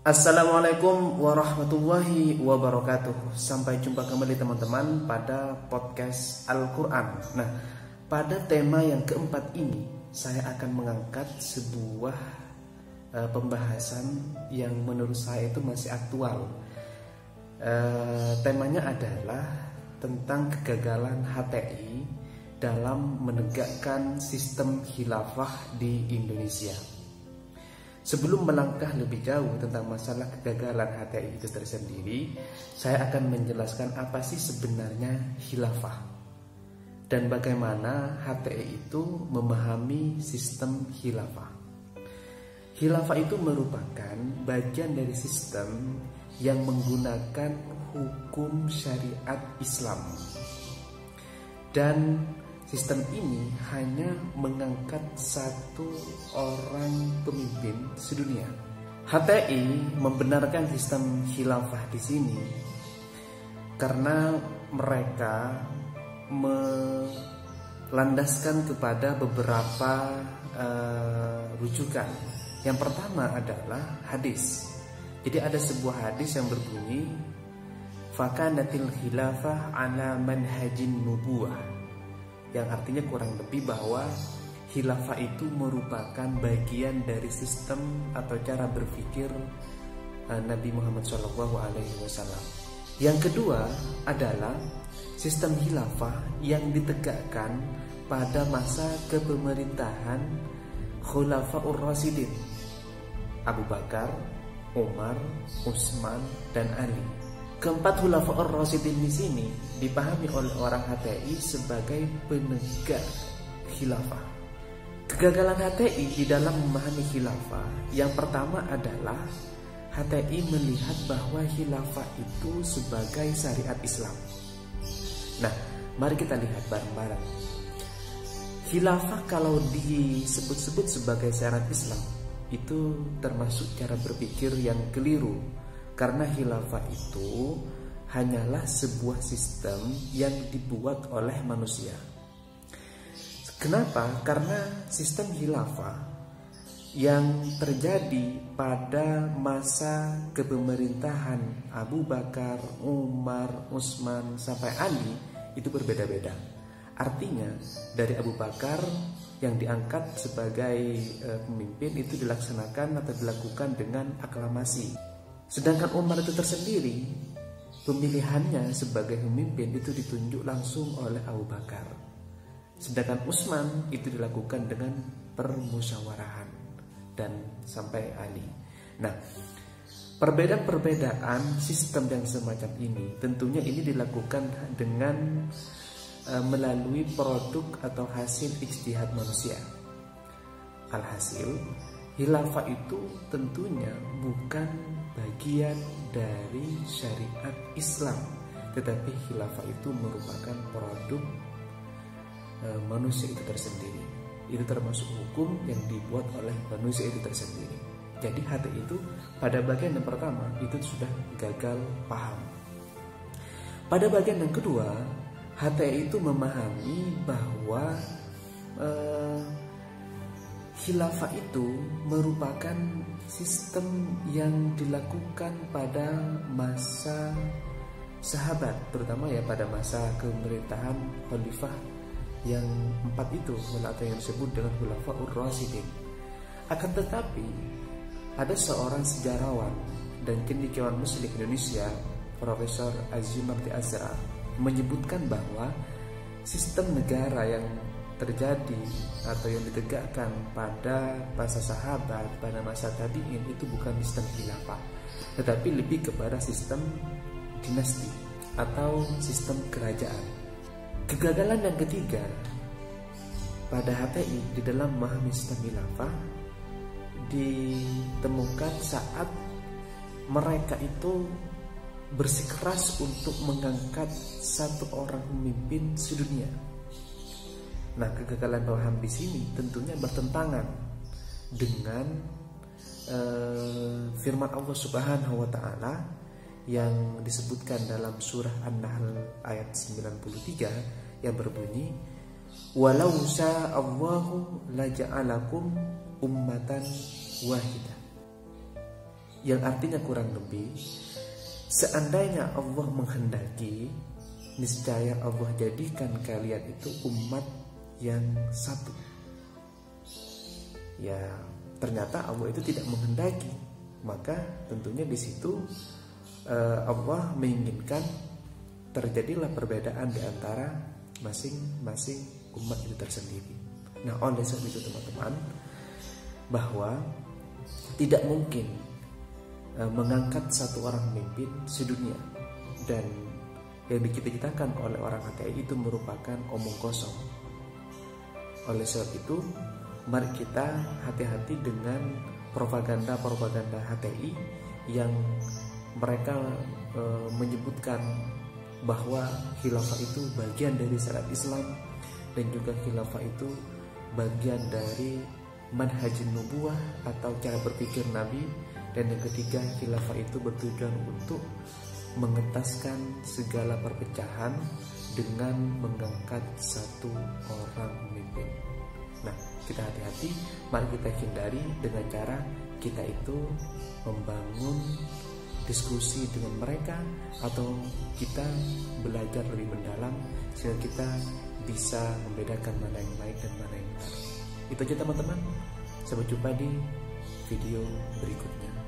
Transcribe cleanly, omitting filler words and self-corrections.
Assalamualaikum warahmatullahi wabarakatuh. Sampai jumpa kembali teman-teman pada podcast Al-Quran. Nah, pada tema yang keempat ini saya akan mengangkat sebuah pembahasan yang menurut saya itu masih aktual. Temanya adalah tentang kegagalan HTI dalam menegakkan sistem khilafah di Indonesia. Sebelum melangkah lebih jauh tentang masalah kegagalan HTI itu tersendiri, saya akan menjelaskan apa sih sebenarnya khilafah dan bagaimana HTI itu memahami sistem khilafah. Khilafah itu merupakan bagian dari sistem yang menggunakan hukum syariat Islam, dan sistem ini hanya mengangkat satu orang pemimpin sedunia. HTI membenarkan sistem khilafah di sini karena mereka melandaskan kepada beberapa rujukan. Yang pertama adalah hadis. Jadi ada sebuah hadis yang berbunyi, "Fakanatil khilafah ala manhajin nubuwah", yang artinya kurang lebih bahwa khilafah itu merupakan bagian dari sistem atau cara berpikir Nabi Muhammad SAW. Yang kedua adalah sistem khilafah yang ditegakkan pada masa kepemerintahan Khulafaur Rasyidin, Abu Bakar, Umar, Utsman, dan Ali. Keempat Khulafaur Rasyidin di sini dipahami oleh orang HTI sebagai penegak khilafah. Kegagalan HTI di dalam memahami khilafah yang pertama adalah HTI melihat bahwa khilafah itu sebagai syariat Islam. Nah, mari kita lihat bareng-bareng. Khilafah kalau disebut-sebut sebagai syariat Islam itu termasuk cara berpikir yang keliru, karena khilafah itu hanyalah sebuah sistem yang dibuat oleh manusia. Kenapa? Karena sistem khilafah yang terjadi pada masa kepemerintahan Abu Bakar, Umar, Utsman, sampai Ali itu berbeda-beda. Artinya dari Abu Bakar yang diangkat sebagai pemimpin itu dilaksanakan atau dilakukan dengan aklamasi. Sedangkan Umar itu tersendiri, pemilihannya sebagai pemimpin itu ditunjuk langsung oleh Abu Bakar. Sedangkan Utsman itu dilakukan dengan permusyawarahan dan sampai Ali. Nah, perbedaan sistem yang semacam ini tentunya ini dilakukan dengan melalui produk atau hasil ijtihad manusia. Alhasil, khilafah itu tentunya bukan bagian dari syariat Islam, tetapi khilafah itu merupakan produk manusia itu tersendiri. Itu termasuk hukum yang dibuat oleh manusia itu tersendiri. Jadi hati itu pada bagian yang pertama itu sudah gagal paham. Pada bagian yang kedua, HTI itu memahami bahwa khilafah itu merupakan sistem yang dilakukan pada masa sahabat, terutama ya pada masa pemerintahan khalifah yang empat itu, atau yang disebut dengan Khulafaur Rasyidin. Akan tetapi ada seorang sejarawan dan cendekiawan Muslim Indonesia, Profesor Azim Marti Azra, menyebutkan bahwa sistem negara yang terjadi atau yang ditegakkan pada masa sahabat, pada masa tabi'in itu bukan sistem khilafah, tetapi lebih kepada sistem dinasti atau sistem kerajaan. Kegagalan yang ketiga pada HTI di dalam memahami sistem khilafah ditemukan saat mereka itu bersikeras untuk mengangkat satu orang pemimpin sedunia. Nah, kegagalan paham di sini tentunya bertentangan dengan firman Allah Subhanahu wa taala yang disebutkan dalam surah An-Nahl ayat 93 yang berbunyi, "Walau sya'allahu laja'alakum ummatan wahidah." yang artinya kurang lebih, seandainya Allah menghendaki, niscaya Allah jadikan kalian itu umat yang satu. Ya, ternyata Allah itu tidak menghendaki, maka tentunya di situ Allah menginginkan terjadilah perbedaan di antara masing-masing umat itu tersendiri. Nah, oleh sebab itu teman-teman, bahwa tidak mungkin mengangkat satu orang pemimpin sedunia, dan yang dicita-citakan oleh orang HTI itu merupakan omong kosong. Oleh sebab itu, mari kita hati-hati dengan propaganda HTI yang mereka menyebutkan bahwa khilafah itu bagian dari syariat Islam, dan juga khilafah itu bagian dari manhajin nubuwah atau cara berpikir Nabi. Dan yang ketiga, khilafah itu bertujuan untuk mengentaskan segala perpecahan dengan mengangkat satu orang pemimpin. Nah, kita hati-hati, mari kita hindari dengan cara kita itu membangun diskusi dengan mereka, atau kita belajar lebih mendalam sehingga kita bisa membedakan mana yang baik dan mana yang benar. Itu aja teman-teman, sampai jumpa di video berikutnya.